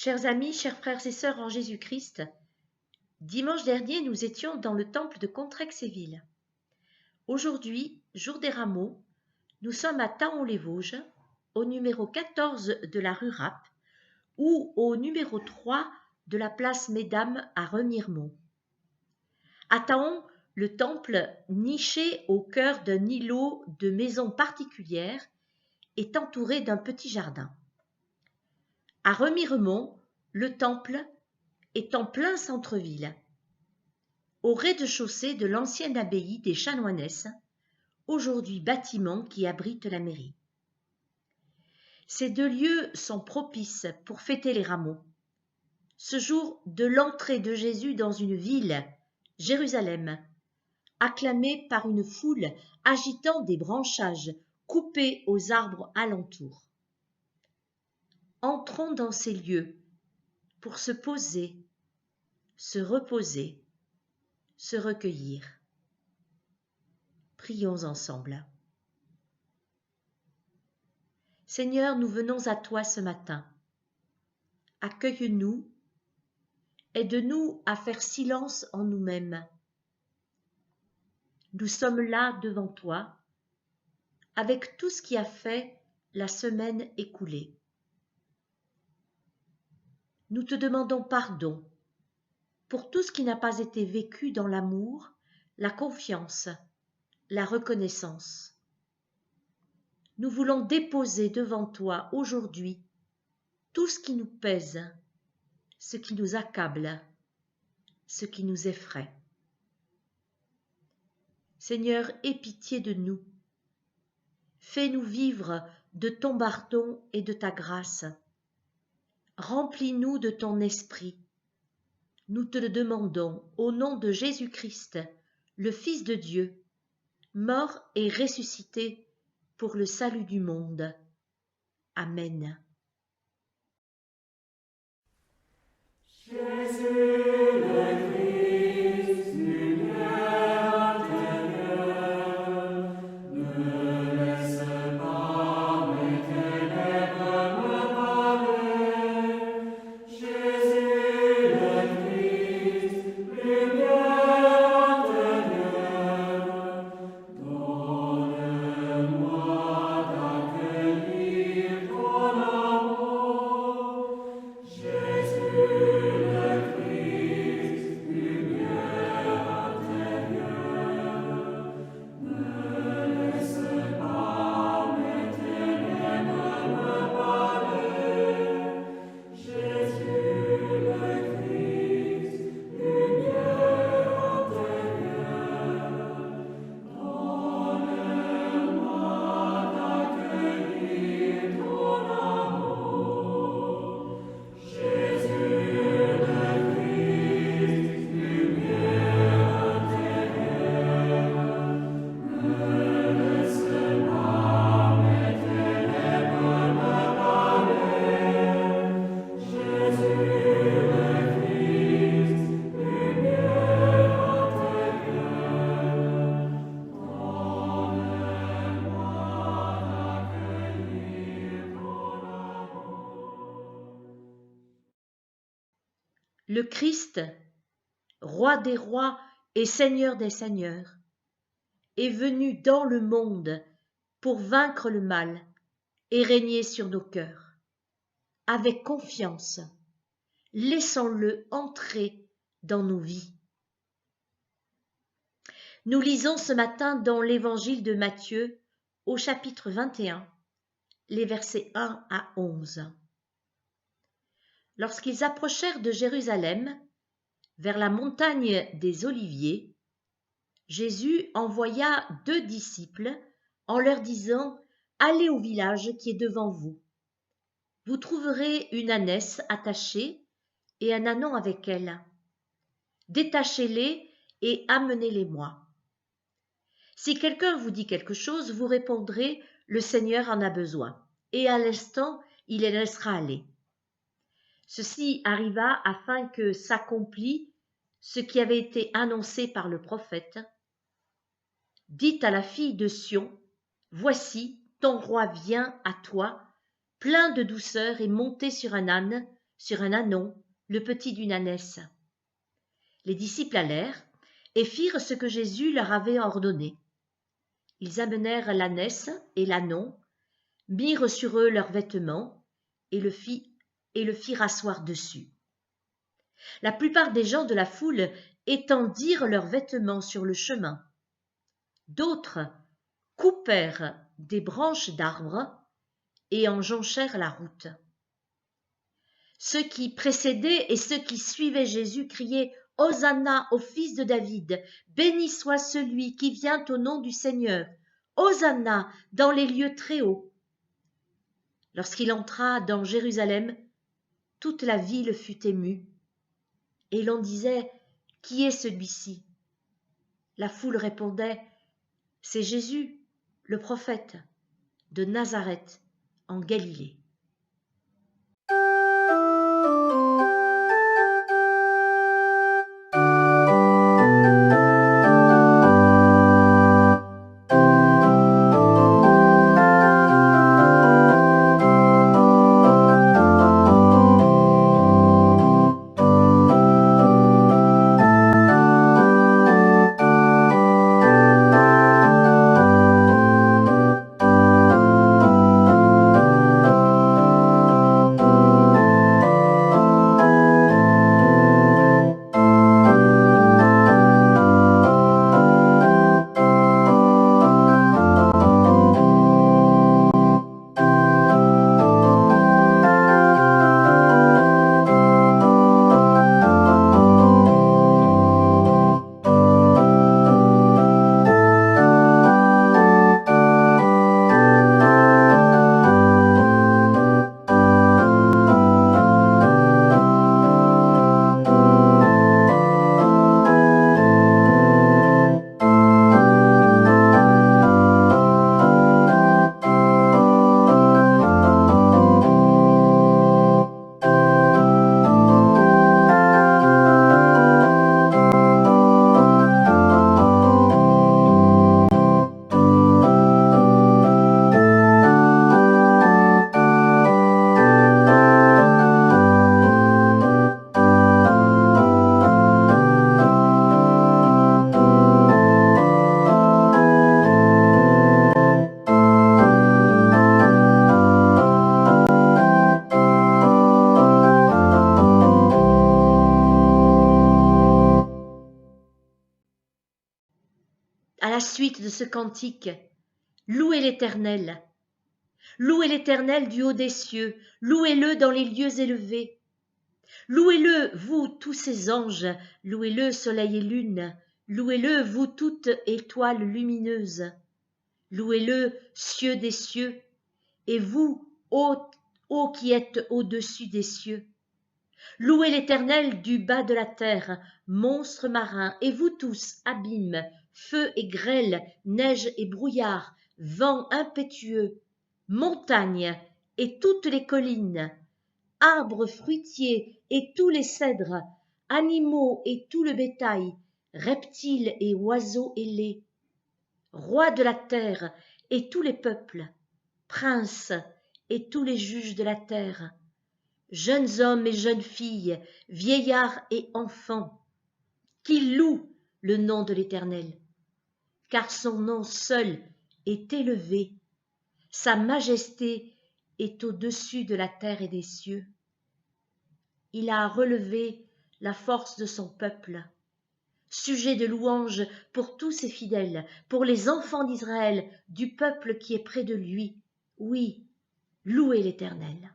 Chers amis, chers frères et sœurs en Jésus-Christ, dimanche dernier, nous étions dans le temple de Contrexéville. Aujourd'hui, jour des rameaux, nous sommes à Thaon-les-Vosges, au numéro 14 de la rue Rapp ou au numéro 3 de la place Mesdames à Remiremont. À Thaon, le temple, niché au cœur d'un îlot de maisons particulières, est entouré d'un petit jardin. À Remiremont, le temple est en plein centre-ville, au rez-de-chaussée de l'ancienne abbaye des Chanoinesses, aujourd'hui bâtiment qui abrite la mairie. Ces deux lieux sont propices pour fêter les rameaux. Ce jour de l'entrée de Jésus dans une ville, Jérusalem, acclamée par une foule agitant des branchages coupés aux arbres alentours. Entrons dans ces lieux pour se poser, se reposer, se recueillir. Prions ensemble. Seigneur, nous venons à toi ce matin. Accueille-nous, aide-nous à faire silence en nous-mêmes. Nous sommes là devant toi, avec tout ce qui a fait la semaine écoulée. Nous te demandons pardon pour tout ce qui n'a pas été vécu dans l'amour, la confiance, la reconnaissance. Nous voulons déposer devant toi aujourd'hui tout ce qui nous pèse, ce qui nous accable, ce qui nous effraie. Seigneur, aie pitié de nous. Fais-nous vivre de ton pardon et de ta grâce. Remplis-nous de ton esprit. Nous te le demandons au nom de Jésus-Christ, le Fils de Dieu, mort et ressuscité pour le salut du monde. Amen. Le Christ, roi des rois et seigneur des seigneurs, est venu dans le monde pour vaincre le mal et régner sur nos cœurs. Avec confiance, laissons-le entrer dans nos vies. Nous lisons ce matin dans l'évangile de Matthieu au chapitre 21, les versets 1 à 11. Lorsqu'ils approchèrent de Jérusalem, vers la montagne des Oliviers, Jésus envoya 2 disciples en leur disant « Allez au village qui est devant vous. Vous trouverez une ânesse attachée et un ânon avec elle. Détachez-les et amenez-les-moi. Si quelqu'un vous dit quelque chose, vous répondrez « Le Seigneur en a besoin » et à l'instant, il les laissera aller. Ceci arriva afin que s'accomplît ce qui avait été annoncé par le prophète. Dites à la fille de Sion, voici, ton roi vient à toi, plein de douceur et monté sur un âne, sur un ânon, le petit d'une ânesse. Les disciples allèrent et firent ce que Jésus leur avait ordonné. Ils amenèrent l'ânesse et l'ânon, mirent sur eux leurs vêtements et le firent asseoir dessus. La plupart des gens de la foule étendirent leurs vêtements sur le chemin. D'autres coupèrent des branches d'arbres et en jonchèrent la route. Ceux qui précédaient et ceux qui suivaient Jésus criaient « Hosanna au fils de David, béni soit celui qui vient au nom du Seigneur, Hosanna dans les lieux très hauts. » Lorsqu'il entra dans Jérusalem, toute la ville fut émue, et l'on disait « Qui est celui-ci » La foule répondait « C'est Jésus, le prophète, de Nazareth, en Galilée. » À la suite de ce cantique, louez l'Éternel. Louez l'Éternel du haut des cieux, louez-le dans les lieux élevés. Louez-le, vous tous ses anges, louez-le soleil et lune, louez-le, vous toutes étoiles lumineuses. Louez-le, cieux des cieux, et vous, ô qui êtes au-dessus des cieux. Louez l'Éternel du bas de la terre, monstres marins, et vous tous, abîmes, feu et grêle, neige et brouillard, vent impétueux, montagnes et toutes les collines, arbres fruitiers et tous les cèdres, animaux et tout le bétail, reptiles et oiseaux ailés, rois de la terre et tous les peuples, princes et tous les juges de la terre, jeunes hommes et jeunes filles, vieillards et enfants, qui louent le nom de l'Éternel, car son nom seul est élevé, sa majesté est au-dessus de la terre et des cieux. Il a relevé la force de son peuple, sujet de louange pour tous ses fidèles, pour les enfants d'Israël, du peuple qui est près de lui. Oui, louez l'Éternel.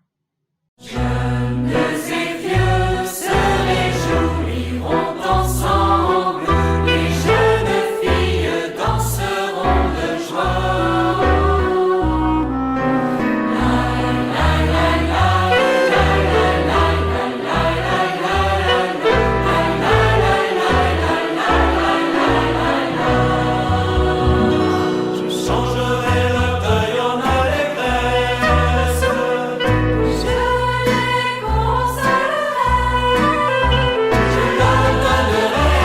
Jeunes et vieux se réjouiront ensemble, les jeunes filles danseront de joie. Je changerai le deuil en allégresse. Je les consolerai. Je leur donnerai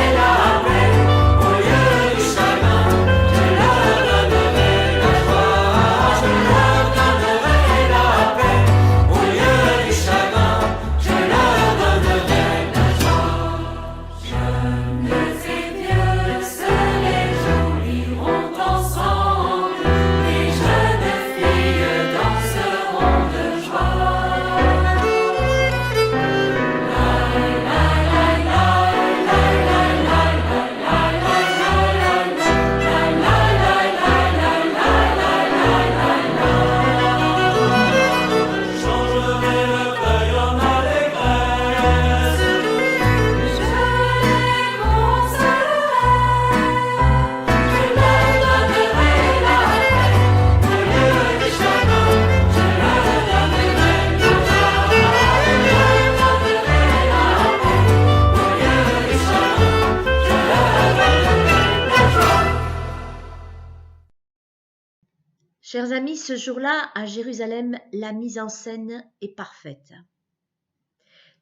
Chers amis, ce jour-là, à Jérusalem, la mise en scène est parfaite.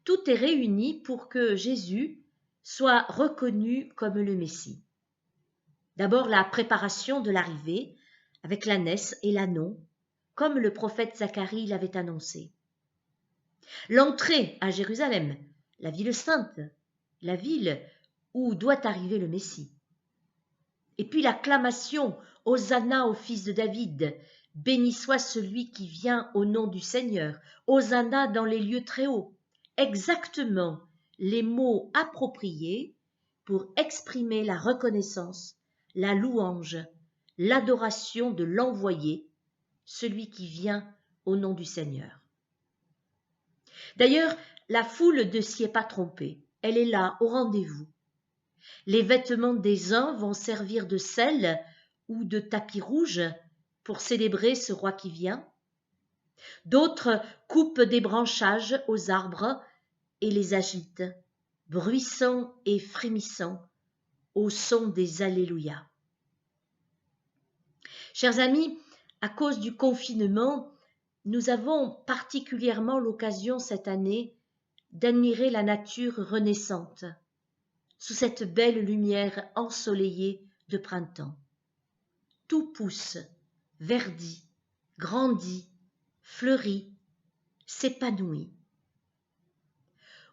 Tout est réuni pour que Jésus soit reconnu comme le Messie. D'abord, la préparation de l'arrivée avec l'ânesse et l'ânon, comme le prophète Zacharie l'avait annoncé. L'entrée à Jérusalem, la ville sainte, la ville où doit arriver le Messie. Et puis l'acclamation « Hosanna au fils de David », béni soit celui qui vient au nom du Seigneur, Hosanna dans les lieux très hauts. Exactement les mots appropriés pour exprimer la reconnaissance, la louange, l'adoration de l'envoyé, celui qui vient au nom du Seigneur. D'ailleurs, la foule ne s'y est pas trompée, elle est là, au rendez-vous. Les vêtements des uns vont servir de selle ou de tapis rouge pour célébrer ce roi qui vient. D'autres coupent des branchages aux arbres et les agitent, bruissants et frémissants, au son des Alléluia. Chers amis, à cause du confinement, nous avons particulièrement l'occasion cette année d'admirer la nature renaissante sous cette belle lumière ensoleillée de printemps. Tout pousse, verdit, grandit, fleurit, s'épanouit.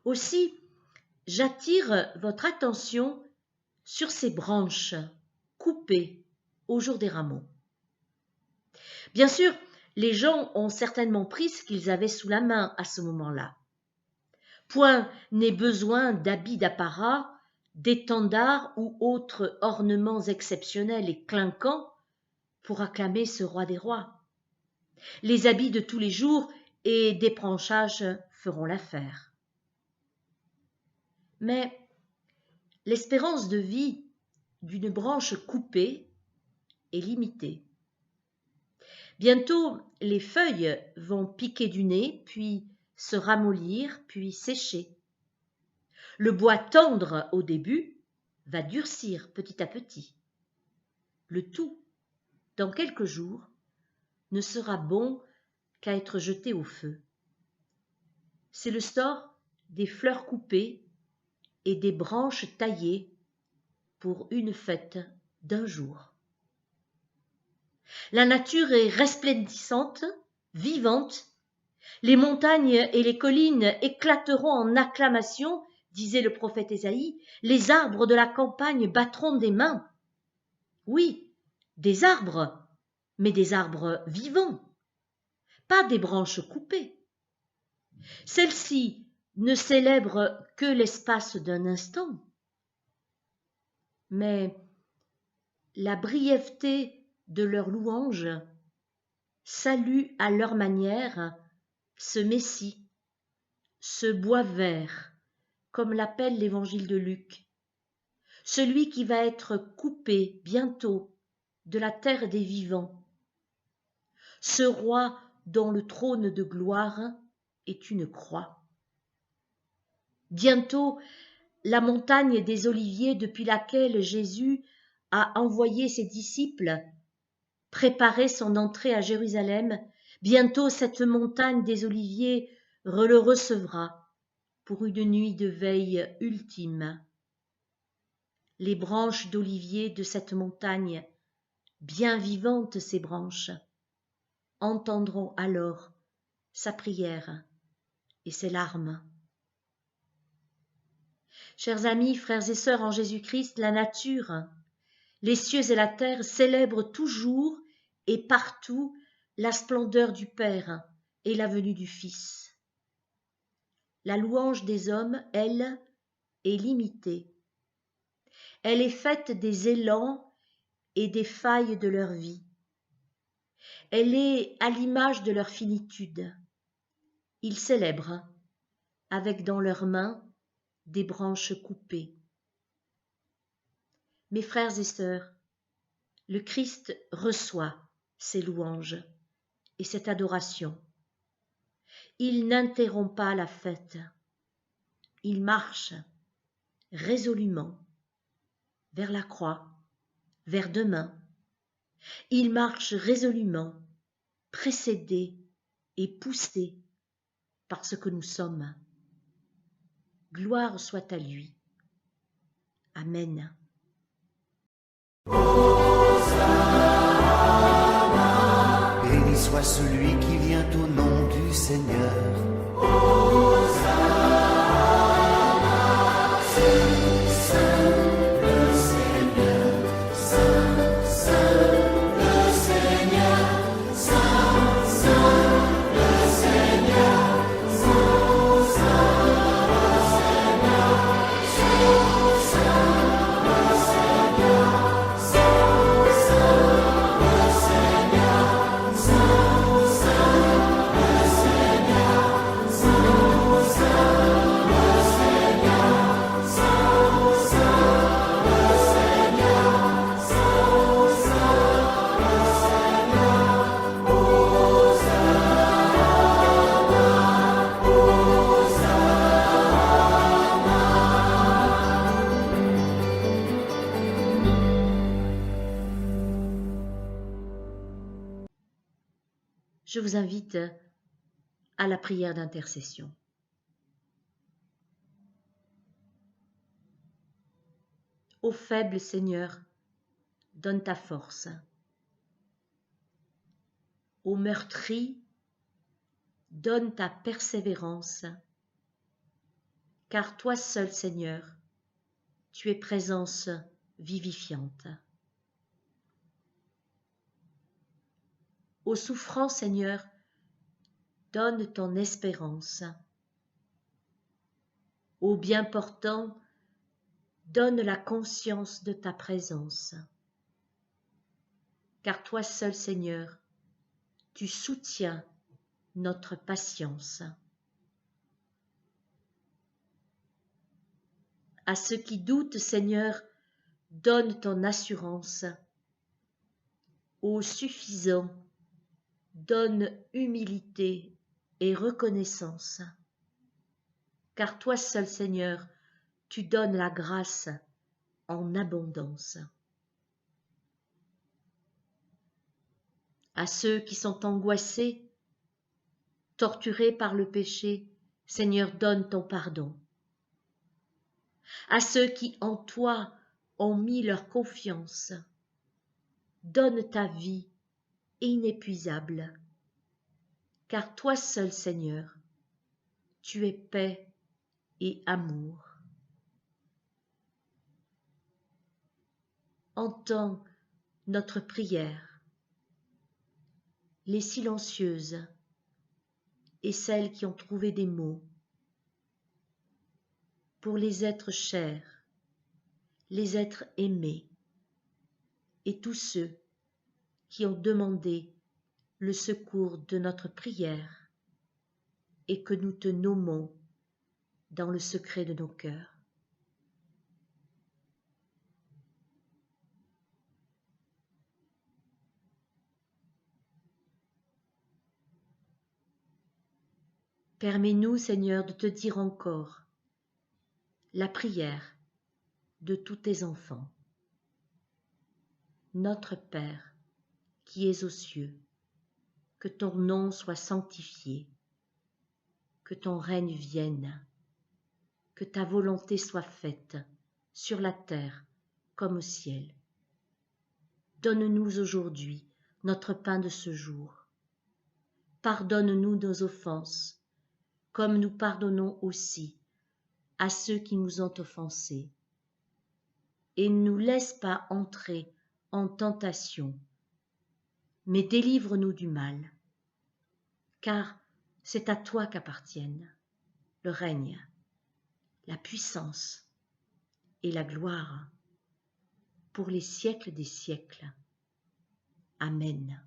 Aussi, j'attire votre attention sur ces branches coupées au jour des rameaux. Bien sûr, les gens ont certainement pris ce qu'ils avaient sous la main à ce moment-là. Point n'est besoin d'habits d'apparat, d'étendards ou autres ornements exceptionnels et clinquants pour acclamer ce roi des rois. Les habits de tous les jours et des branchages feront l'affaire. Mais l'espérance de vie d'une branche coupée est limitée. Bientôt, les feuilles vont piquer du nez, puis se ramollir, puis sécher. Le bois tendre au début va durcir petit à petit. Le tout, dans quelques jours, ne sera bon qu'à être jeté au feu. C'est le sort des fleurs coupées et des branches taillées pour une fête d'un jour. La nature est resplendissante, vivante. Les montagnes et les collines éclateront en acclamations, disait le prophète Ésaïe. Les arbres de la campagne battront des mains. Oui, des arbres, mais des arbres vivants, pas des branches coupées. Celles-ci ne célèbrent que l'espace d'un instant. Mais la brièveté de leur louange salue à leur manière ce Messie, ce bois vert, comme l'appelle l'évangile de Luc, celui qui va être coupé bientôt de la terre des vivants, ce roi dont le trône de gloire est une croix. Bientôt, la montagne des Oliviers depuis laquelle Jésus a envoyé ses disciples préparer son entrée à Jérusalem, bientôt cette montagne des Oliviers le recevra pour une nuit de veille ultime. Les branches d'olivier de cette montagne, bien vivantes ces branches, entendront alors sa prière et ses larmes. Chers amis, frères et sœurs en Jésus-Christ, la nature, les cieux et la terre célèbrent toujours et partout la splendeur du Père et la venue du Fils. La louange des hommes, elle, est limitée. Elle est faite des élans et des failles de leur vie. Elle est à l'image de leur finitude. Ils célèbrent, avec dans leurs mains des branches coupées. Mes frères et sœurs, le Christ reçoit ces louanges et cette adoration. Il n'interrompt pas la fête. Il marche résolument vers la croix, vers demain. Il marche résolument précédés et poussés par ce que nous sommes. Gloire soit à lui. Amen. Béni soit celui qui vient au nom du Seigneur. Je vous invite à la prière d'intercession. Ô faible Seigneur, donne ta force. Ô meurtri, donne ta persévérance, car toi seul, Seigneur, tu es présence vivifiante. Ô souffrant, Seigneur, donne ton espérance. Ô bien portant, donne la conscience de ta présence. Car toi seul, Seigneur, tu soutiens notre patience. À ceux qui doutent, Seigneur, donne ton assurance. Ô suffisant, donne humilité et reconnaissance. Car toi seul, Seigneur, tu donnes la grâce en abondance. À ceux qui sont angoissés, torturés par le péché, Seigneur, donne ton pardon. À ceux qui en toi ont mis leur confiance, donne ta vie inépuisable, car toi seul, Seigneur, tu es paix et amour. Entends notre prière, les silencieuses et celles qui ont trouvé des mots, pour les êtres chers, les êtres aimés, et tous ceux qui ont demandé le secours de notre prière et que nous te nommons dans le secret de nos cœurs. Permets-nous, Seigneur, de te dire encore la prière de tous tes enfants. Notre Père, qui es aux cieux, que ton nom soit sanctifié, que ton règne vienne, que ta volonté soit faite sur la terre comme au ciel. Donne-nous aujourd'hui notre pain de ce jour. Pardonne-nous nos offenses, comme nous pardonnons aussi à ceux qui nous ont offensés. Et ne nous laisse pas entrer en tentation, mais délivre-nous du mal, car c'est à toi qu'appartiennent le règne, la puissance et la gloire pour les siècles des siècles. Amen.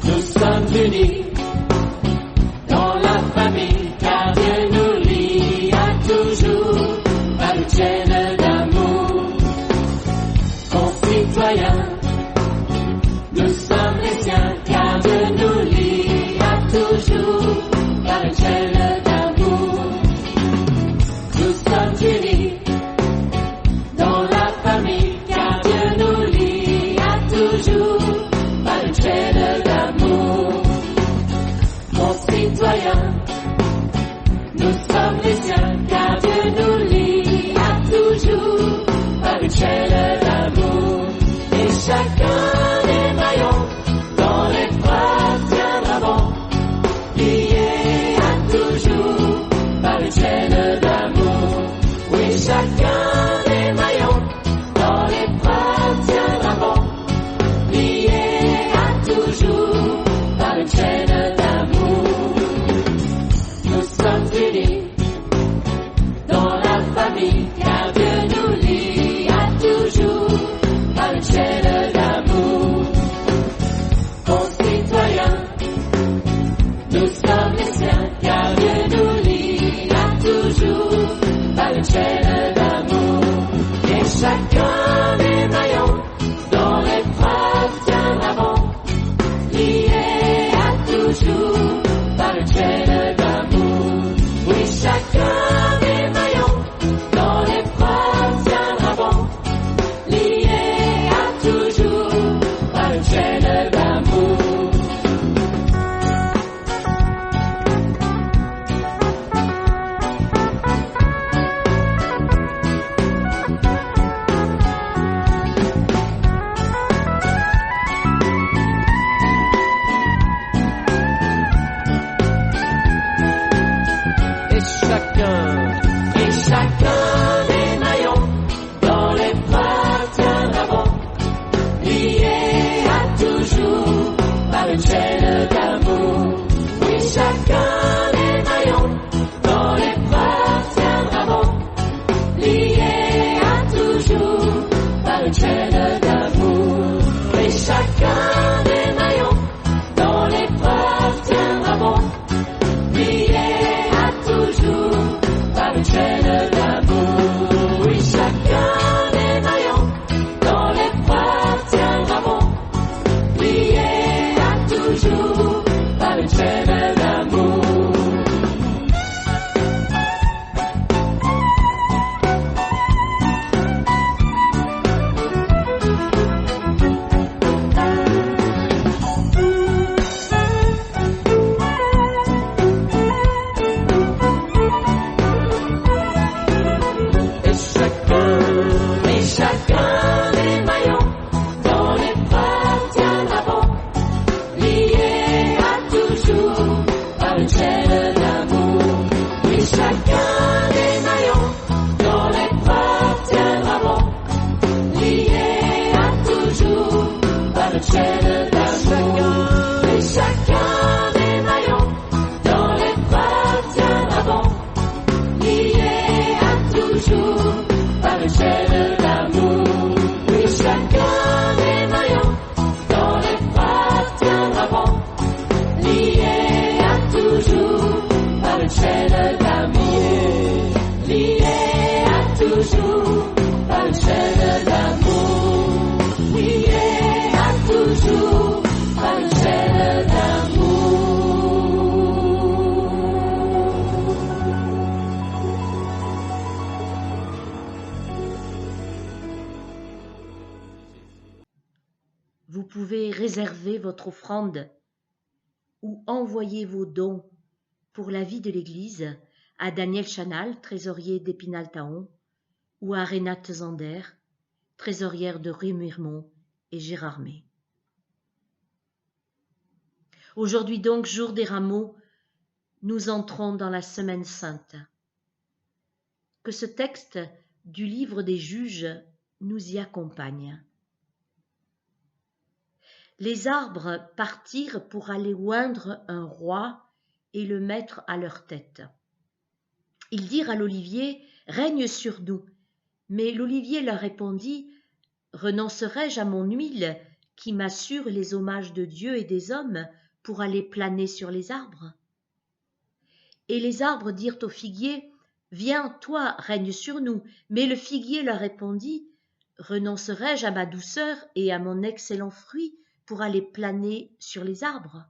Nous sommes unis dans la famille. chacun des maillons dans l'épreuve tiendra bon, lié à toujours par une chaîne d'amour. Oui, chacun des maillons dans l'épreuve tiendra bon, lié à toujours par une chaîne d'amour. Et chacun des maillons dans l'épreuve tiendra bon, lié à toujours par une chaîne d'amour. Oui, chacun des maillons dans l'épreuve tiendra bon, lié à toujours par une chaîne d'amour. Et chacun des maillons dans l'épreuve tiendra bon, lié à toujours par une chaîne d'amour. Oui, chacun des maillons dans l'épreuve tiendra bon, lié à toujours par une chaîne d'amour. Et chacun des maillons dans l'épreuve tiendra bon, lié à toujours par une chaîne d'amour. Oui, chacun des maillons dans l'épreuve tiendra bon, lié à toujours par une chaîne d'amour. Et chacun des maillons dans l'épreuve tiendra bon, lié à toujours par une chaîne d'amour. Oui, chacun des maillons dans l'épreuve tiendra bon, lié à toujours par une chaîne d'amour. Lié à toujours par une chaîne d'amour. Lié à toujours par une chaîne d'amour. Vous pouvez réserver votre offrande ou envoyer vos dons pour la vie de l'Église à Daniel Chanal, trésorier d'Épinal-Taon, ou à Renate Zander, trésorière de Remiremont et Gérardmer. Aujourd'hui donc, jour des rameaux, nous entrons dans la Semaine sainte. Que ce texte du livre des Juges nous y accompagne. Les arbres partirent pour aller oindre un roi et le mettre à leur tête. Ils dirent à l'olivier, « Règne sur nous ». Mais l'olivier leur répondit, « Renoncerai-je à mon huile qui m'assure les hommages de Dieu et des hommes pour aller planer sur les arbres ?» Et les arbres dirent au figuier, « Viens, toi, règne sur nous ». Mais le figuier leur répondit, « Renoncerai-je à ma douceur et à mon excellent fruit pour aller planer sur les arbres ?»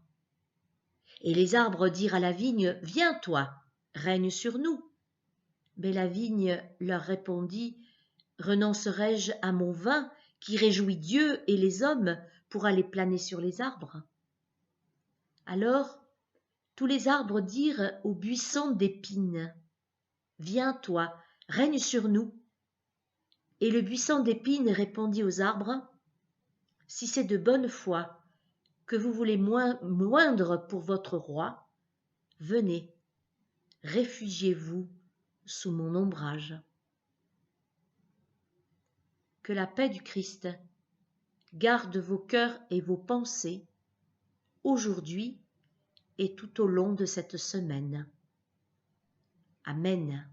Et les arbres dirent à la vigne, « Viens, toi, règne sur nous ». Mais la vigne leur répondit, « Renoncerai-je à mon vin qui réjouit Dieu et les hommes pour aller planer sur les arbres ?» Alors tous les arbres dirent au buisson d'épines, « Viens, toi, règne sur nous ». Et le buisson d'épines répondit aux arbres, « Si c'est de bonne foi que vous voulez moindre pour votre roi, venez, réfugiez-vous sous mon ombrage. » Que la paix du Christ garde vos cœurs et vos pensées aujourd'hui et tout au long de cette semaine. Amen.